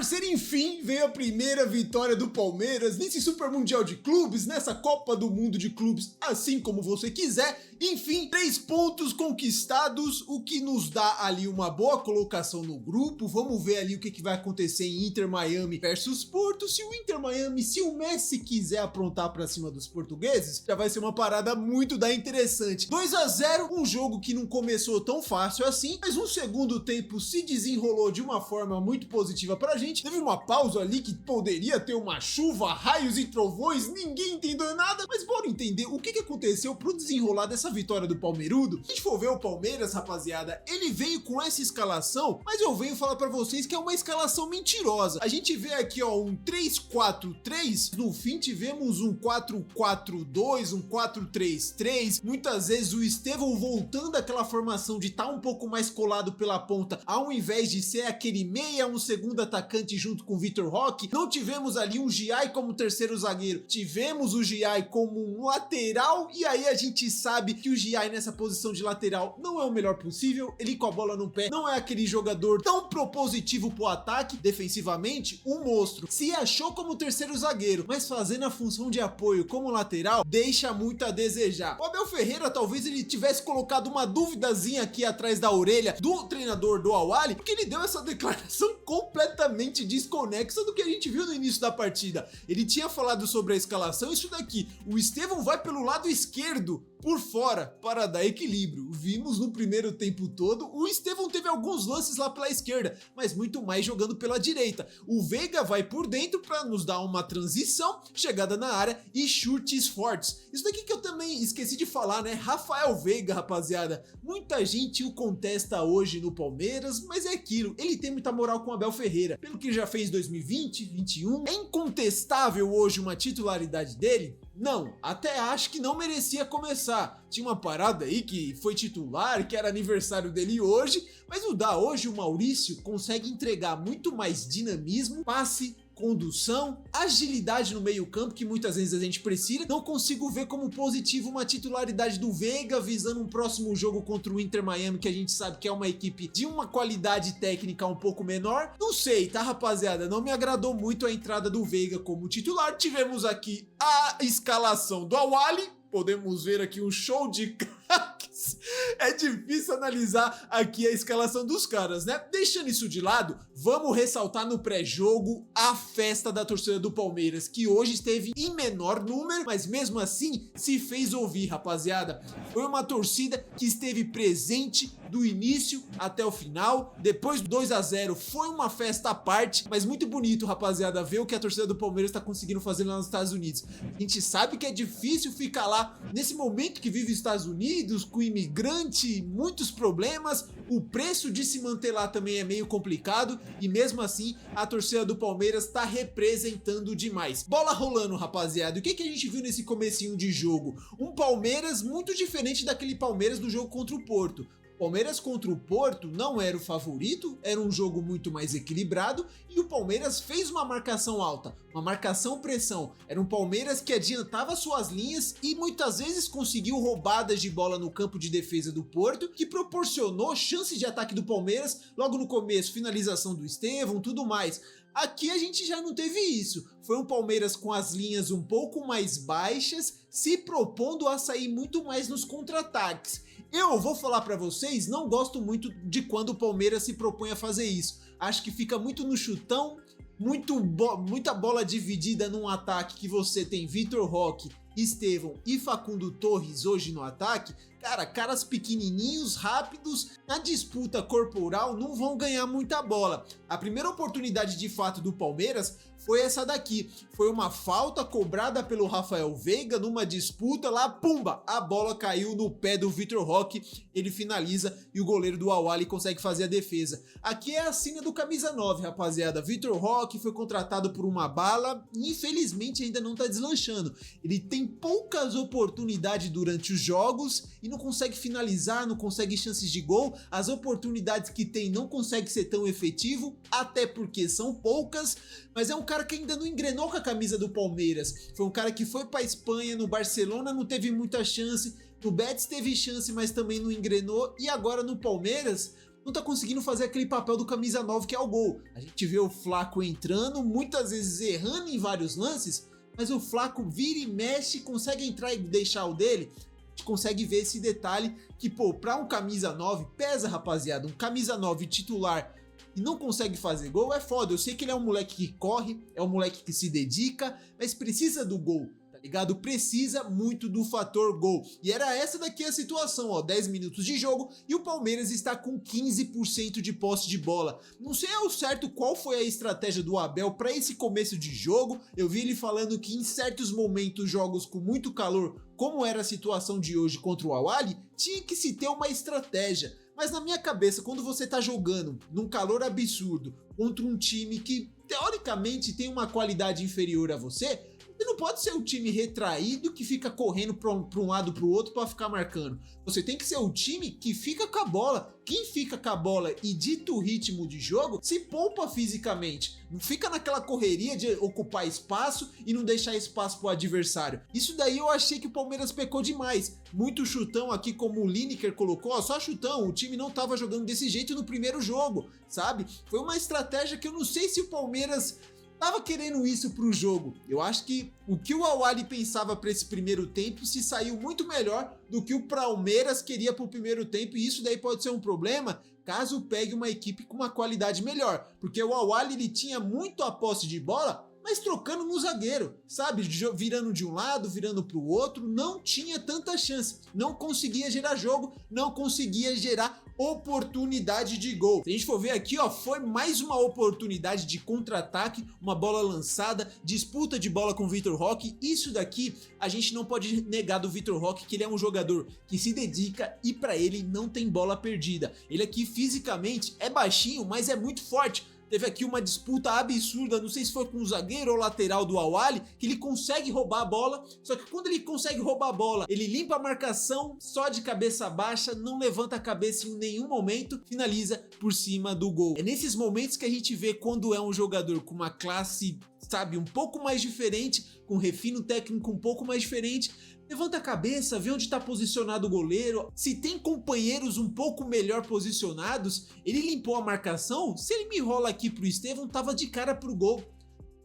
parceiro, enfim, veio a primeira vitória do Palmeiras nesse Super Mundial de Clubes, nessa Copa do Mundo de Clubes, assim como você quiser. Enfim, 3 pontos conquistados, o que nos dá ali uma boa colocação no grupo. Vamos ver ali o que vai acontecer em Inter Miami versus Porto. Se o Inter Miami, se o Messi quiser aprontar pra cima dos portugueses, já vai ser uma parada muito interessante. 2-0, um jogo que não começou tão fácil assim, mas um segundo tempo se desenrolou de uma forma muito positiva pra gente. Teve uma pausa ali que poderia ter uma chuva, raios e trovões, ninguém entendeu nada, mas bora entender o que aconteceu pro desenrolar dessa vitória do Palmeirudo. Se a gente for ver o Palmeiras, rapaziada, ele veio com essa escalação, mas eu venho falar pra vocês que é uma escalação mentirosa. A gente vê aqui, ó, um 3-4-3, no fim tivemos um 4-4-2, um 4-3-3, muitas vezes o Estevão voltando àquela formação de estar um pouco mais colado pela ponta, ao invés de ser aquele meia, um segundo atacante junto com o Vitor Roque. Não tivemos ali um Giai como terceiro zagueiro, tivemos o Giai como um lateral, e aí a gente sabe que o Giai nessa posição de lateral não é o melhor possível, ele com a bola no pé não é aquele jogador tão propositivo pro ataque. Defensivamente, um monstro, se achou como terceiro zagueiro, mas fazendo a função de apoio como lateral, deixa muito a desejar. O Abel Ferreira talvez ele tivesse colocado uma duvidazinha aqui atrás da orelha do treinador do Al-Ahly, porque ele deu essa declaração completamente desconexa do que a gente viu no início da partida. Ele tinha falado sobre a escalação, isso daqui, o Estevão vai pelo lado esquerdo, por fora, para dar equilíbrio. Vimos no primeiro tempo todo, o Estevão teve alguns lances lá pela esquerda, mas muito mais jogando pela direita. O Veiga vai por dentro para nos dar uma transição, chegada na área e chutes fortes. Isso daqui que eu também esqueci de falar, né? Rafael Veiga, rapaziada. Muita gente o contesta hoje no Palmeiras, mas é aquilo, ele tem muita moral com o Abel Ferreira. Pelo que já fez em 2020, 2021, é incontestável hoje uma titularidade dele? Não, até acho que não merecia começar. Tinha uma parada aí que foi titular, que era aniversário dele hoje, mas o da hoje, o Maurício, consegue entregar muito mais dinamismo, passe, condução, agilidade no meio campo, que muitas vezes a gente precisa. Não consigo ver como positivo uma titularidade do Veiga visando um próximo jogo contra o Inter Miami, que a gente sabe que é uma equipe de uma qualidade técnica um pouco menor. Não sei, tá, rapaziada? Não me agradou muito a entrada do Veiga como titular. Tivemos aqui a escalação do Al-Ahly. Podemos ver aqui um show de craques. É difícil analisar aqui a escalação dos caras, né? Deixando isso de lado, vamos ressaltar no pré-jogo a festa da torcida do Palmeiras, que hoje esteve em menor número, mas mesmo assim se fez ouvir, rapaziada. Foi uma torcida que esteve presente do início até o final. Depois do 2-0 foi uma festa à parte, mas muito bonito, rapaziada, ver o que a torcida do Palmeiras tá conseguindo fazer lá nos Estados Unidos. A gente sabe que é difícil ficar lá nesse momento que vive os Estados Unidos, com imigrante, muitos problemas, o preço de se manter lá também é meio complicado, e mesmo assim a torcida do Palmeiras tá representando demais. Bola rolando, rapaziada. O que a gente viu nesse comecinho de jogo? Um Palmeiras muito diferente daquele Palmeiras do jogo contra o Porto. Palmeiras contra o Porto não era o favorito, era um jogo muito mais equilibrado e o Palmeiras fez uma marcação alta, uma marcação-pressão. Era um Palmeiras que adiantava suas linhas e muitas vezes conseguiu roubadas de bola no campo de defesa do Porto, que proporcionou chances de ataque do Palmeiras logo no começo, finalização do Estevão, tudo mais. Aqui a gente já não teve isso. Foi um Palmeiras com as linhas um pouco mais baixas, se propondo a sair muito mais nos contra-ataques. Eu vou falar pra vocês, não gosto muito de quando o Palmeiras se propõe a fazer isso. Acho que fica muito no chutão, muita bola dividida num ataque que você tem Vitor Roque, Estevão e Facundo Torres hoje no ataque. Cara, caras pequenininhos, rápidos, na disputa corporal não vão ganhar muita bola. A primeira oportunidade de fato do Palmeiras foi essa daqui. Foi uma falta cobrada pelo Rafael Veiga numa disputa lá, pumba, a bola caiu no pé do Vitor Roque, ele finaliza e o goleiro do Al-Ahly consegue fazer a defesa. Aqui é a sina do camisa 9, rapaziada. Vitor Roque foi contratado por uma bala e infelizmente ainda não tá deslanchando. Ele tem poucas oportunidades durante os jogos e não consegue finalizar, não consegue chances de gol. As oportunidades que tem não consegue ser tão efetivo, até porque são poucas, mas é um cara que ainda não engrenou com a camisa do Palmeiras. Foi um cara que foi pra Espanha, no Barcelona não teve muita chance, no Betis teve chance, mas também não engrenou, e agora no Palmeiras não tá conseguindo fazer aquele papel do camisa 9 que é o gol. A gente vê o Flaco entrando, muitas vezes errando em vários lances, mas o Flaco vira e mexe, consegue entrar e deixar o dele. A gente consegue ver esse detalhe que, pô, pra um camisa 9, pesa, rapaziada, um camisa 9 titular e não consegue fazer gol é foda. Eu sei que ele é um moleque que corre, é um moleque que se dedica, mas precisa do gol, tá ligado? Precisa muito do fator gol. E era essa daqui a situação, ó, 10 minutos de jogo e o Palmeiras está com 15% de posse de bola. Não sei ao certo qual foi a estratégia do Abel para esse começo de jogo. Eu vi ele falando que em certos momentos, jogos com muito calor, como era a situação de hoje contra o Al-Ahly, tinha que se ter uma estratégia. Mas na minha cabeça, quando você tá jogando num calor absurdo contra um time que teoricamente tem uma qualidade inferior a você não pode ser um time retraído que fica correndo pra um lado pro outro pra ficar marcando. Você tem que ser o time que fica com a bola. Quem fica com a bola e dita o ritmo de jogo se poupa fisicamente. Não fica naquela correria de ocupar espaço e não deixar espaço pro adversário. Isso daí eu achei que o Palmeiras pecou demais. Muito chutão aqui, como o Lineker colocou, ó, só chutão. O time não tava jogando desse jeito no primeiro jogo, sabe? Foi uma estratégia que eu não sei se o Palmeiras tava querendo isso pro jogo. Eu acho que o Al-Ahly pensava para esse primeiro tempo se saiu muito melhor do que o Palmeiras queria pro primeiro tempo, e isso daí pode ser um problema caso pegue uma equipe com uma qualidade melhor, porque o Al-Ahly ele tinha muito a posse de bola, mas trocando no zagueiro, sabe? Virando de um lado, virando pro outro, não tinha tanta chance, não conseguia gerar jogo, não conseguia gerar oportunidade de gol. Se a gente for ver aqui, ó, foi mais uma oportunidade de contra-ataque, uma bola lançada, disputa de bola com o Vitor Roque. Isso daqui a gente não pode negar do Vitor Roque, que ele é um jogador que se dedica e para ele não tem bola perdida. Ele aqui fisicamente é baixinho, mas é muito forte. Teve aqui uma disputa absurda, não sei se foi com o zagueiro ou lateral do Al-Ahly, que ele consegue roubar a bola, só que quando ele consegue roubar a bola, ele limpa a marcação só de cabeça baixa, não levanta a cabeça em nenhum momento, finaliza por cima do gol. É nesses momentos que a gente vê quando é um jogador com uma classe, sabe, um pouco mais diferente, com refino técnico um pouco mais diferente, levanta a cabeça, vê onde está posicionado o goleiro. Se tem companheiros um pouco melhor posicionados, ele limpou a marcação. Se ele me enrola aqui pro Estevão, tava de cara pro gol.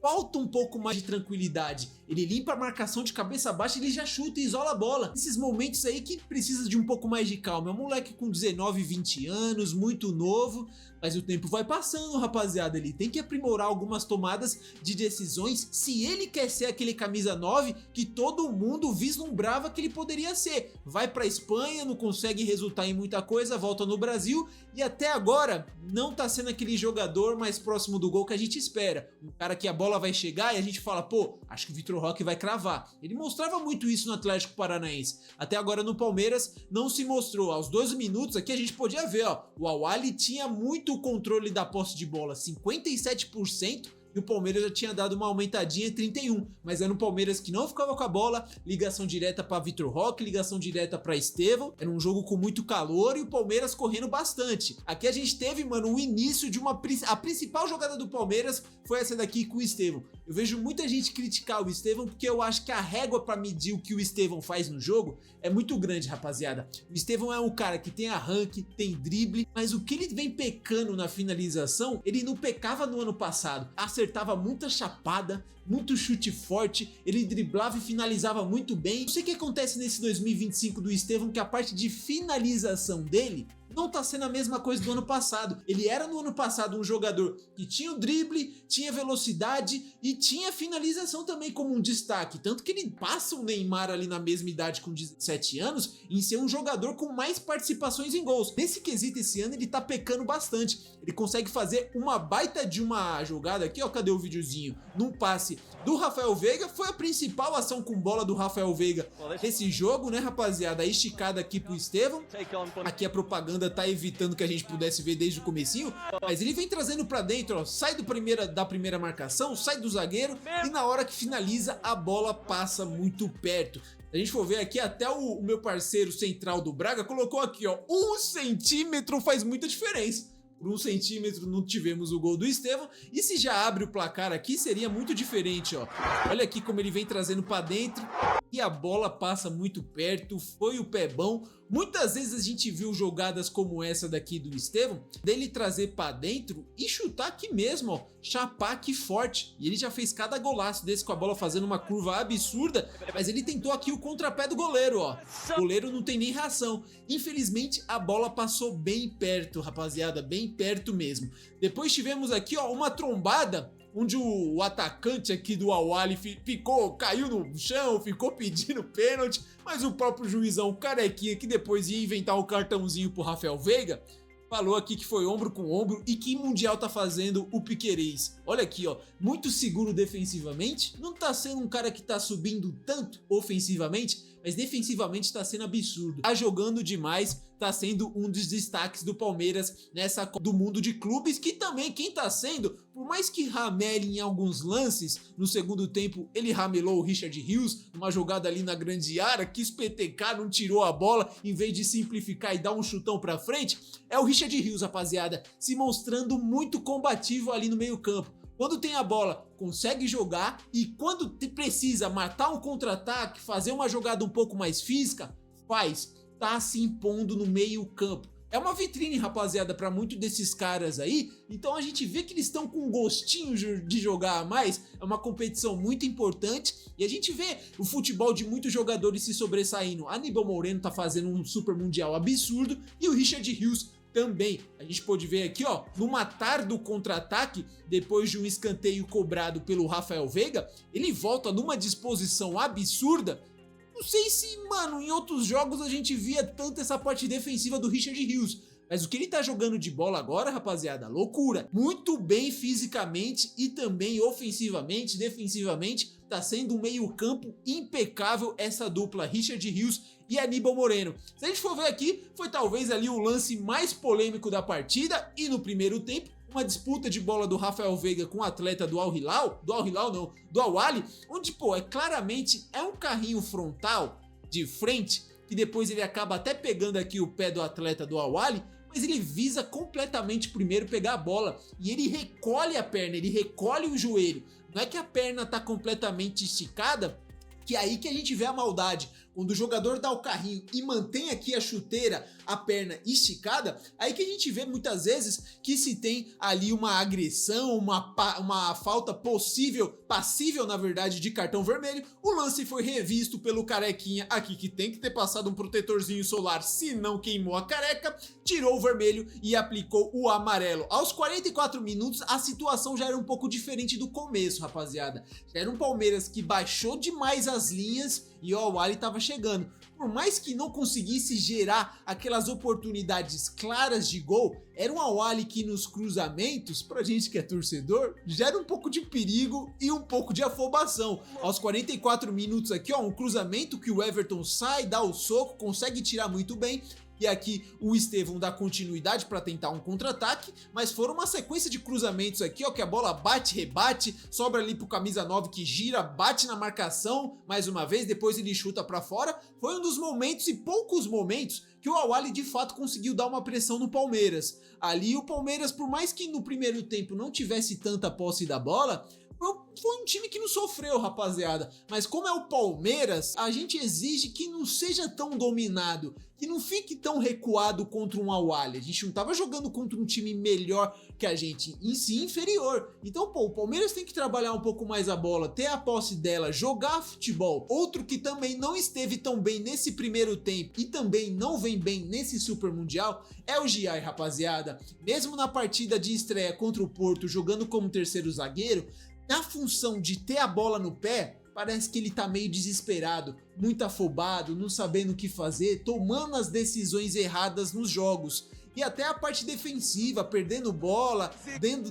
Falta um pouco mais de tranquilidade. Ele limpa a marcação de cabeça baixa, ele já chuta e isola a bola. Esses momentos aí que precisa de um pouco mais de calma. É um moleque com 19, 20 anos, muito novo, mas o tempo vai passando, rapaziada. Ele tem que aprimorar algumas tomadas de decisões se ele quer ser aquele camisa 9 que todo mundo vislumbrava que ele poderia ser. Vai pra Espanha, não consegue resultar em muita coisa, volta no Brasil e até agora não tá sendo aquele jogador mais próximo do gol que a gente espera. Um cara que a bola vai chegar e a gente fala, pô, acho que o Vitor Roque vai cravar. Ele mostrava muito isso no Atlético Paranaense. Até agora no Palmeiras não se mostrou. Aos 12 minutos aqui a gente podia ver, ó, o Al-Ahly tinha muito controle da posse de bola, 57%. E o Palmeiras já tinha dado uma aumentadinha em 31, mas era um Palmeiras que não ficava com a bola, ligação direta para Vitor Roque, ligação direta para Estevão, era um jogo com muito calor e o Palmeiras correndo bastante. Aqui a gente teve, mano, o início de a principal jogada do Palmeiras foi essa daqui com o Estevão. Eu vejo muita gente criticar o Estevão porque eu acho que a régua para medir o que o Estevão faz no jogo é muito grande, rapaziada. O Estevão é um cara que tem arranque, tem drible, mas o que ele vem pecando na finalização, ele não pecava no ano passado. Acertava muita chapada, muito chute forte, ele driblava e finalizava muito bem. Não sei o que acontece nesse 2025 do Estevão, que a parte de finalização dele não tá sendo a mesma coisa do ano passado. Ele era no ano passado um jogador que tinha o drible, tinha velocidade e tinha finalização também como um destaque. Tanto que ele passa o Neymar ali na mesma idade com 17 anos em ser um jogador com mais participações em gols. Nesse quesito esse ano ele tá pecando bastante. Ele consegue fazer uma baita de uma jogada aqui, ó, cadê o videozinho? Num passe do Rafael Veiga, foi a principal ação com bola do Rafael Veiga nesse jogo, né, rapaziada? A esticada aqui pro Estevão. Aqui a propaganda tá evitando que a gente pudesse ver desde o comecinho, mas ele vem trazendo pra dentro, ó, sai da primeira marcação, sai do zagueiro e na hora que finaliza a bola passa muito perto. Se a gente for ver aqui, até o meu parceiro central do Braga colocou aqui, ó, 1 centímetro faz muita diferença. Por 1 centímetro não tivemos o gol do Estevão, e se já abre o placar aqui seria muito diferente, ó. Olha aqui como ele vem trazendo pra dentro e a bola passa muito perto, foi o pé bom. Muitas vezes a gente viu jogadas como essa daqui do Estevão, dele trazer pra dentro e chutar aqui mesmo, ó, chapar aqui forte. E ele já fez cada golaço desse com a bola fazendo uma curva absurda, mas ele tentou aqui o contrapé do goleiro, ó. O goleiro não tem nem reação. Infelizmente a bola passou bem perto, rapaziada, bem perto mesmo. Depois tivemos aqui, ó, uma trombada onde o atacante aqui do Al-Ahly caiu no chão, ficou pedindo pênalti, mas o próprio juizão, o carequinha, que depois ia inventar o cartãozinho pro Rafael Veiga, falou aqui que foi ombro com ombro. E que mundial tá fazendo o Piquerez? Olha aqui, ó, muito seguro defensivamente, não tá sendo um cara que tá subindo tanto ofensivamente, mas defensivamente tá sendo absurdo. Tá jogando demais, tá sendo um dos destaques do Palmeiras nessa do mundo de clubes, que também quem tá sendo, por mais que ramele em alguns lances, no segundo tempo ele ramelou o Richard Rios, numa jogada ali na grande área, quis petecar, não tirou a bola, em vez de simplificar e dar um chutão pra frente, é o Richard Rios, rapaziada, se mostrando muito combativo ali no meio campo. Quando tem a bola, consegue jogar, e quando precisa matar um contra-ataque, fazer uma jogada um pouco mais física, faz, tá se impondo no meio campo. É uma vitrine, rapaziada, para muitos desses caras aí, então a gente vê que eles estão com um gostinho de jogar a mais, é uma competição muito importante, e a gente vê o futebol de muitos jogadores se sobressaindo. Aníbal Moreno tá fazendo um super mundial absurdo, e o Richard Rios também. A gente pode ver aqui, ó, no matar do contra-ataque, depois de um escanteio cobrado pelo Rafael Veiga, ele volta numa disposição absurda. Não sei se, mano, em outros jogos a gente via tanto essa parte defensiva do Richard Rios, mas o que ele tá jogando de bola agora, rapaziada, loucura. Muito bem fisicamente e também ofensivamente, defensivamente, tá sendo um meio campo impecável essa dupla Richard Rios e Aníbal Moreno. Se a gente for ver aqui, foi talvez ali o lance mais polêmico da partida, e no primeiro tempo, uma disputa de bola do Rafael Veiga com o atleta do do Al-Ahly, onde, pô, claramente é um carrinho frontal de frente, que depois ele acaba até pegando aqui o pé do atleta do Al-Ahly, mas ele visa completamente primeiro pegar a bola, e ele recolhe a perna, ele recolhe o joelho. Não é que a perna tá completamente esticada, que é aí que a gente vê a maldade. Quando o jogador dá o carrinho e mantém aqui a chuteira, a perna esticada, aí que a gente vê muitas vezes que se tem ali uma agressão, uma falta passível na verdade de cartão vermelho. O lance foi revisto pelo carequinha aqui, que tem que ter passado um protetorzinho solar, se não queimou a careca, tirou o vermelho e aplicou o amarelo. Aos 44 minutos a situação já era um pouco diferente do começo, rapaziada. Já era um Palmeiras que baixou demais as linhas e o Al-Ahly tava chegando. Por mais que não conseguisse gerar aquelas oportunidades claras de gol, era um Al-Ahly que nos cruzamentos, pra gente que é torcedor, gera um pouco de perigo e um pouco de afobação. Aos 44 minutos aqui, ó, um cruzamento que o Everton sai, dá o soco, consegue tirar muito bem. E aqui o Estevão dá continuidade para tentar um contra-ataque, mas foram uma sequência de cruzamentos aqui, ó, que a bola bate, rebate, sobra ali pro camisa 9 que gira, bate na marcação, mais uma vez, depois ele chuta para fora. Foi um dos momentos e poucos momentos que o Al-Ahly de fato conseguiu dar uma pressão no Palmeiras. Ali o Palmeiras, por mais que no primeiro tempo não tivesse tanta posse da bola, foi um time que não sofreu, rapaziada. Mas como é o Palmeiras, a gente exige que não seja tão dominado, que não fique tão recuado contra um Al-Ahly. A gente não tava jogando contra um time melhor que a gente, em si inferior. Então, pô, o Palmeiras tem que trabalhar um pouco mais a bola, ter a posse dela, jogar futebol. Outro que também não esteve tão bem nesse primeiro tempo e também não vem bem nesse Super Mundial é o Giai, rapaziada. Mesmo na partida de estreia contra o Porto, jogando como terceiro zagueiro, na função de ter a bola no pé, parece que ele tá meio desesperado, muito afobado, não sabendo o que fazer, tomando as decisões erradas nos jogos. E até a parte defensiva, perdendo bola,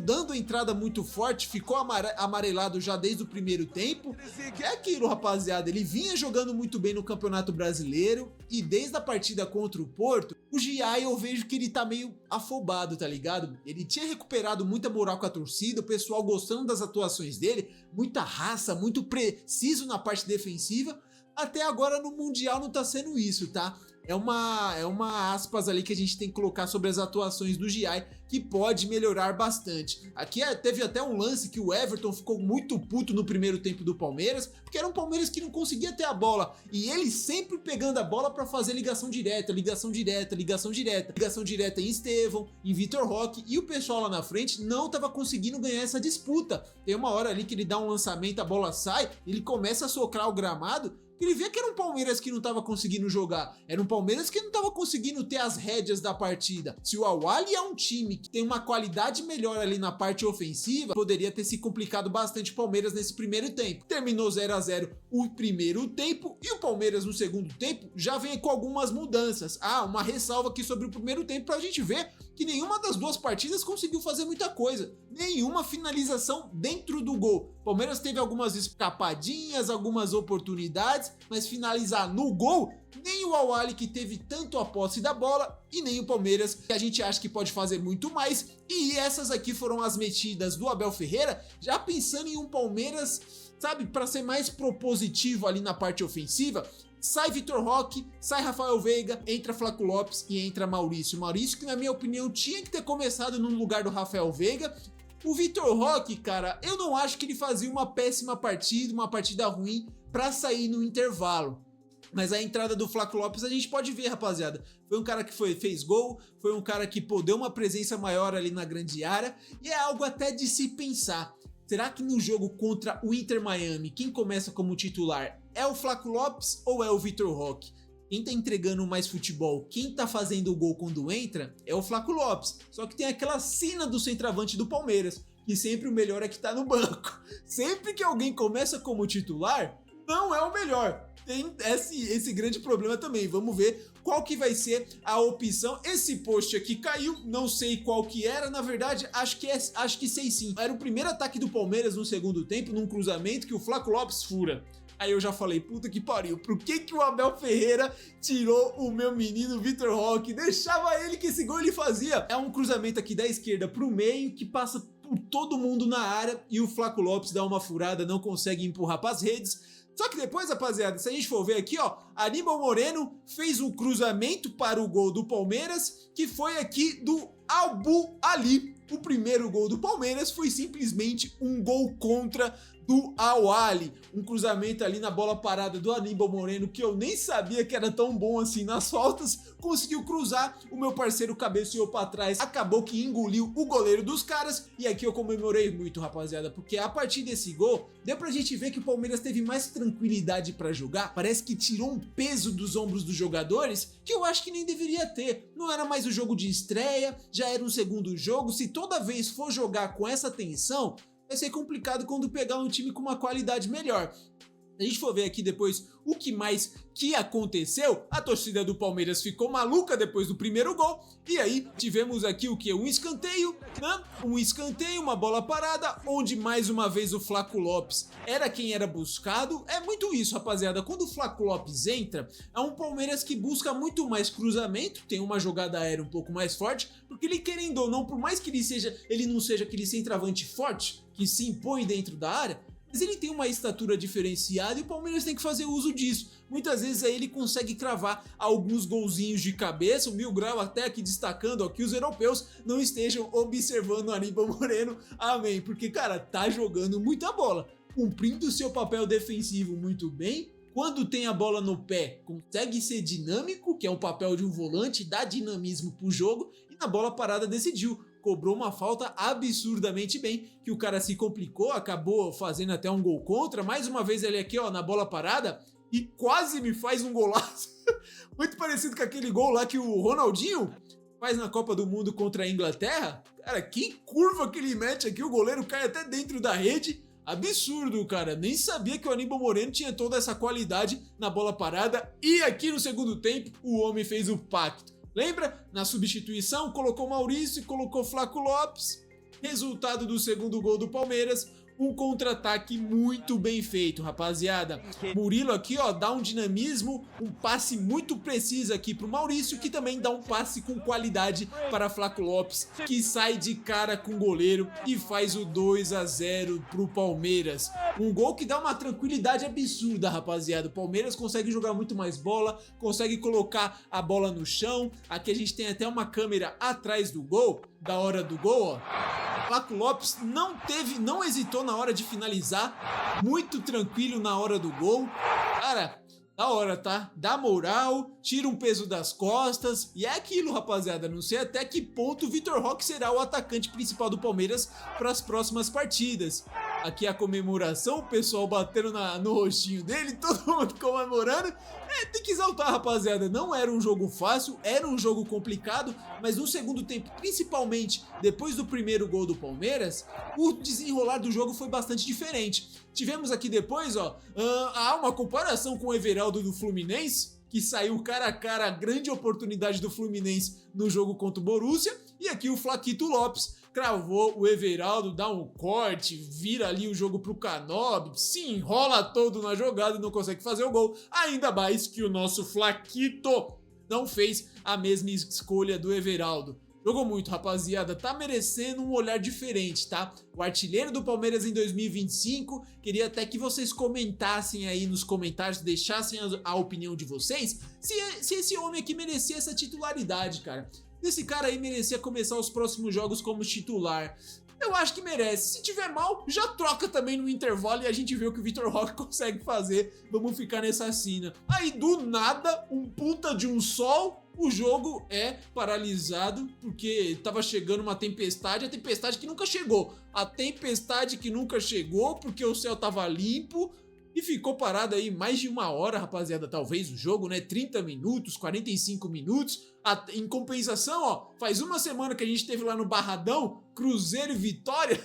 dando entrada muito forte, ficou amarelado já desde o primeiro tempo. Que é aquilo, rapaziada, ele vinha jogando muito bem no Campeonato Brasileiro e desde a partida contra o Porto, o Giai eu vejo que ele tá meio afobado, tá ligado? Ele tinha recuperado muita moral com a torcida, o pessoal gostando das atuações dele, muita raça, muito preciso na parte defensiva. Até agora no Mundial não tá sendo isso, tá? É uma aspas ali que a gente tem que colocar sobre as atuações do Giai, que pode melhorar bastante. Aqui teve até um lance que o Everton ficou muito puto no primeiro tempo do Palmeiras, porque era um Palmeiras que não conseguia ter a bola, e ele sempre pegando a bola para fazer ligação direta, ligação direta, ligação direta, ligação direta em Estevão, em Vitor Roque, e o pessoal lá na frente não tava conseguindo ganhar essa disputa. Tem uma hora ali que ele dá um lançamento, a bola sai, ele começa a socrar o gramado, ele vê que era um Palmeiras que não estava conseguindo jogar, era um Palmeiras que não estava conseguindo ter as rédeas da partida. Se o Al-Ahly é um time que tem uma qualidade melhor ali na parte ofensiva, poderia ter se complicado bastante o Palmeiras nesse primeiro tempo. Terminou 0 a 0 o primeiro tempo e o Palmeiras no segundo tempo já vem com algumas mudanças. Uma ressalva aqui sobre o primeiro tempo pra gente ver que nenhuma das duas partidas conseguiu fazer muita coisa. Nenhuma finalização dentro do gol. O Palmeiras teve algumas escapadinhas, algumas oportunidades, mas finalizar no gol, nem o Al-Ahly que teve tanto a posse da bola e nem o Palmeiras que a gente acha que pode fazer muito mais. E essas aqui foram as metidas do Abel Ferreira, já pensando em um Palmeiras, sabe, para ser mais propositivo ali na parte ofensiva. Sai Vitor Roque, sai Rafael Veiga, entra Flaco Lopes e entra Maurício. Maurício que na minha opinião tinha que ter começado no lugar do Rafael Veiga. O Vitor Roque, cara, eu não acho que ele fazia uma péssima partida, uma partida ruim para sair no intervalo. Mas a entrada do Flaco Lopes a gente pode ver, rapaziada. Foi um cara que fez gol, foi um cara que deu uma presença maior ali na grande área. E é algo até de se pensar. Será que no jogo contra o Inter Miami, quem começa como titular é o Flaco Lopes ou é o Vitor Roque? Quem tá entregando mais futebol, quem tá fazendo o gol quando entra, é o Flaco Lopes. Só que tem aquela sina do centroavante do Palmeiras, que sempre o melhor é que tá no banco. Sempre que alguém começa como titular, não é o melhor. Tem esse grande problema também. Vamos ver qual que vai ser a opção. Esse post aqui caiu, não sei qual que era. Na verdade, acho que sei sim. Era o primeiro ataque do Palmeiras no segundo tempo, num cruzamento que o Flaco Lopes fura. Aí eu já falei, puta que pariu, por que o Abel Ferreira tirou o meu menino Vitor Roque? Deixava ele que esse gol ele fazia. É um cruzamento aqui da esquerda pro meio, que passa por todo mundo na área, e o Flaco Lopes dá uma furada, não consegue empurrar pras redes. Só que depois, rapaziada, se a gente for ver aqui, ó, Aníbal Moreno fez um cruzamento para o gol do Palmeiras, que foi aqui do Al-Ahly. O primeiro gol do Palmeiras foi simplesmente um gol contra do Al-Ahly. Um cruzamento ali na bola parada do Aníbal Moreno, que eu nem sabia que era tão bom assim nas faltas, conseguiu cruzar, o meu parceiro cabeceou pra trás, acabou que engoliu o goleiro dos caras, e aqui eu comemorei muito, rapaziada, porque a partir desse gol, deu pra gente ver que o Palmeiras teve mais tranquilidade pra jogar, parece que tirou um peso dos ombros dos jogadores, que eu acho que nem deveria ter. Não era mais o jogo de estreia, já era um segundo jogo, se toda vez for jogar com essa tensão, vai ser complicado quando pegar um time com uma qualidade melhor. Se a gente for ver aqui depois o que mais que aconteceu, a torcida do Palmeiras ficou maluca depois do primeiro gol, e aí tivemos aqui o que? Um escanteio, né? Um escanteio, uma bola parada, onde mais uma vez o Flaco Lopes era quem era buscado. É muito isso, rapaziada, quando o Flaco Lopes entra, é um Palmeiras que busca muito mais cruzamento, tem uma jogada aérea um pouco mais forte, porque ele, querendo ou não, por mais que ele não seja aquele centroavante forte, que se impõe dentro da área, mas ele tem uma estatura diferenciada e o Palmeiras tem que fazer uso disso. Muitas vezes aí ele consegue cravar alguns golzinhos de cabeça, o Mil Grau até aqui destacando ó, que os europeus não estejam observando o Aníbal Moreno, amém, porque cara, tá jogando muita bola, cumprindo o seu papel defensivo muito bem. Quando tem a bola no pé, consegue ser dinâmico, que é o papel de um volante, dá dinamismo pro jogo, e na bola parada decidiu. Cobrou uma falta absurdamente bem, que o cara se complicou, acabou fazendo até um gol contra. Mais uma vez ele aqui, ó, na bola parada, e quase me faz um golaço. Muito parecido com aquele gol lá que o Ronaldinho faz na Copa do Mundo contra a Inglaterra. Cara, que curva que ele mete aqui, o goleiro cai até dentro da rede. Absurdo, cara. Nem sabia que o Aníbal Moreno tinha toda essa qualidade na bola parada. E aqui no segundo tempo, o homem fez o pacto. Lembra? Na substituição, colocou Maurício, colocou Flaco Lopes. Resultado do segundo gol do Palmeiras: um contra-ataque muito bem feito, rapaziada. Murilo aqui, ó, dá um dinamismo, um passe muito preciso aqui pro Maurício, que também dá um passe com qualidade para Flaco Lopes, que sai de cara com o goleiro e faz o 2-0 pro Palmeiras. Um gol que dá uma tranquilidade absurda, rapaziada. O Palmeiras consegue jogar muito mais bola, consegue colocar a bola no chão. Aqui a gente tem até uma câmera atrás do gol, da hora do gol, ó. Flaco Lopes não hesitou na hora de finalizar, muito tranquilo na hora do gol. Cara, da hora, tá? Dá moral, tira um peso das costas, e é aquilo, rapaziada. Não sei até que ponto o Vitor Roque será o atacante principal do Palmeiras para as próximas partidas. Aqui a comemoração, o pessoal batendo no rostinho dele, todo mundo comemorando. Tem que exaltar, rapaziada. Não era um jogo fácil, era um jogo complicado, mas no segundo tempo, principalmente depois do primeiro gol do Palmeiras, o desenrolar do jogo foi bastante diferente. Tivemos aqui depois, ó, uma comparação com o Everaldo do Fluminense, que saiu cara a cara, a grande oportunidade do Fluminense no jogo contra o Borussia, e aqui o Flaquito Lopes cravou o Everaldo, dá um corte, vira ali o jogo pro Canobi, se enrola todo na jogada e não consegue fazer o gol, ainda mais que o nosso Flaquito não fez a mesma escolha do Everaldo. Jogou muito, rapaziada, tá merecendo um olhar diferente, tá? O artilheiro do Palmeiras em 2025, queria até que vocês comentassem aí nos comentários, deixassem a opinião de vocês, se esse homem aqui merecia essa titularidade, cara. Esse cara aí merecia começar os próximos jogos como titular. Eu acho que merece. Se tiver mal, já troca também no intervalo e a gente vê o que o Vitor Roque consegue fazer. Vamos ficar nessa cena. Aí do nada, um puta de um sol, o jogo é paralisado porque tava chegando uma tempestade, a tempestade que nunca chegou. A tempestade que nunca chegou porque o céu tava limpo. E ficou parado aí mais de uma hora, rapaziada, talvez o jogo, né? 30 minutos, 45 minutos. Em compensação, ó, faz uma semana que a gente teve lá no Barradão, Cruzeiro e Vitória,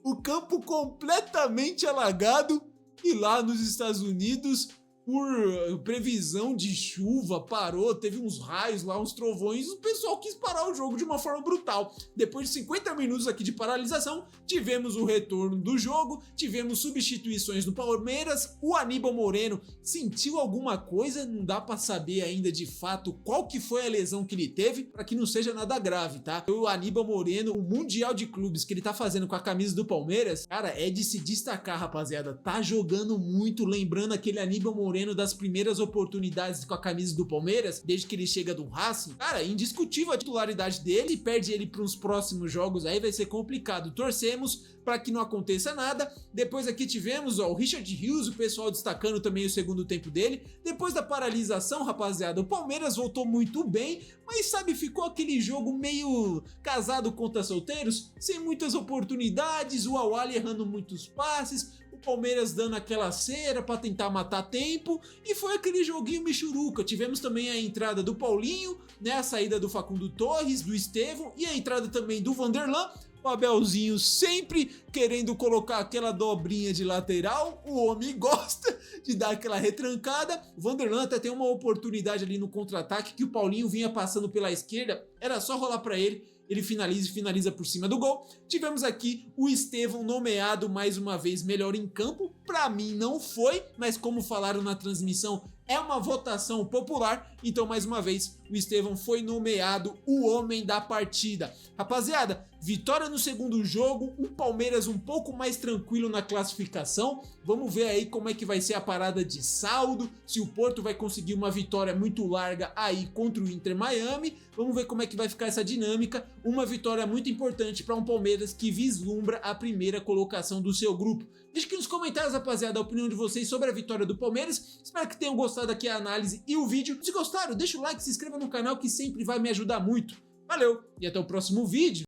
o campo completamente alagado. E lá nos Estados Unidos, por previsão de chuva, parou, teve uns raios lá, uns trovões, o pessoal quis parar o jogo de uma forma brutal. Depois de 50 minutos aqui de paralisação, tivemos o retorno do jogo, tivemos substituições no Palmeiras, o Aníbal Moreno sentiu alguma coisa, não dá pra saber ainda de fato qual que foi a lesão que ele teve, para que não seja nada grave, tá? O Aníbal Moreno, o Mundial de Clubes que ele tá fazendo com a camisa do Palmeiras, cara, é de se destacar, rapaziada, tá jogando muito, lembrando aquele Aníbal Moreno das primeiras oportunidades com a camisa do Palmeiras, desde que ele chega do Racing. Cara, indiscutível a titularidade dele, e perde ele para os próximos jogos, aí vai ser complicado. Torcemos para que não aconteça nada. Depois aqui tivemos, ó, o Richard Rios, o pessoal destacando também o segundo tempo dele. Depois da paralisação, rapaziada, o Palmeiras voltou muito bem, mas sabe, ficou aquele jogo meio casado contra solteiros, sem muitas oportunidades, o Awali errando muitos passes, o Palmeiras dando aquela cera para tentar matar tempo, e foi aquele joguinho michuruca. Tivemos também a entrada do Paulinho, né, a saída do Facundo Torres, do Estevão e a entrada também do Vanderlan. O Abelzinho sempre querendo colocar aquela dobrinha de lateral, o homem gosta de dar aquela retrancada. O Vanderlan até tem uma oportunidade ali no contra-ataque que o Paulinho vinha passando pela esquerda, era só rolar para ele finaliza e finaliza por cima do gol. Tivemos aqui o Estevão nomeado mais uma vez melhor em campo. Para mim não foi, mas como falaram na transmissão, é uma votação popular, então mais uma vez o Estevão foi nomeado o homem da partida. Rapaziada, vitória no segundo jogo, um Palmeiras um pouco mais tranquilo na classificação. Vamos ver aí como é que vai ser a parada de saldo, se o Porto vai conseguir uma vitória muito larga aí contra o Inter Miami. Vamos ver como é que vai ficar essa dinâmica. Uma vitória muito importante para um Palmeiras que vislumbra a primeira colocação do seu grupo. Deixa aqui nos comentários, rapaziada, a opinião de vocês sobre a vitória do Palmeiras. Espero que tenham gostado aqui a análise e o vídeo. Se gostaram, deixa o like, se inscreva no canal que sempre vai me ajudar muito. Valeu e até o próximo vídeo.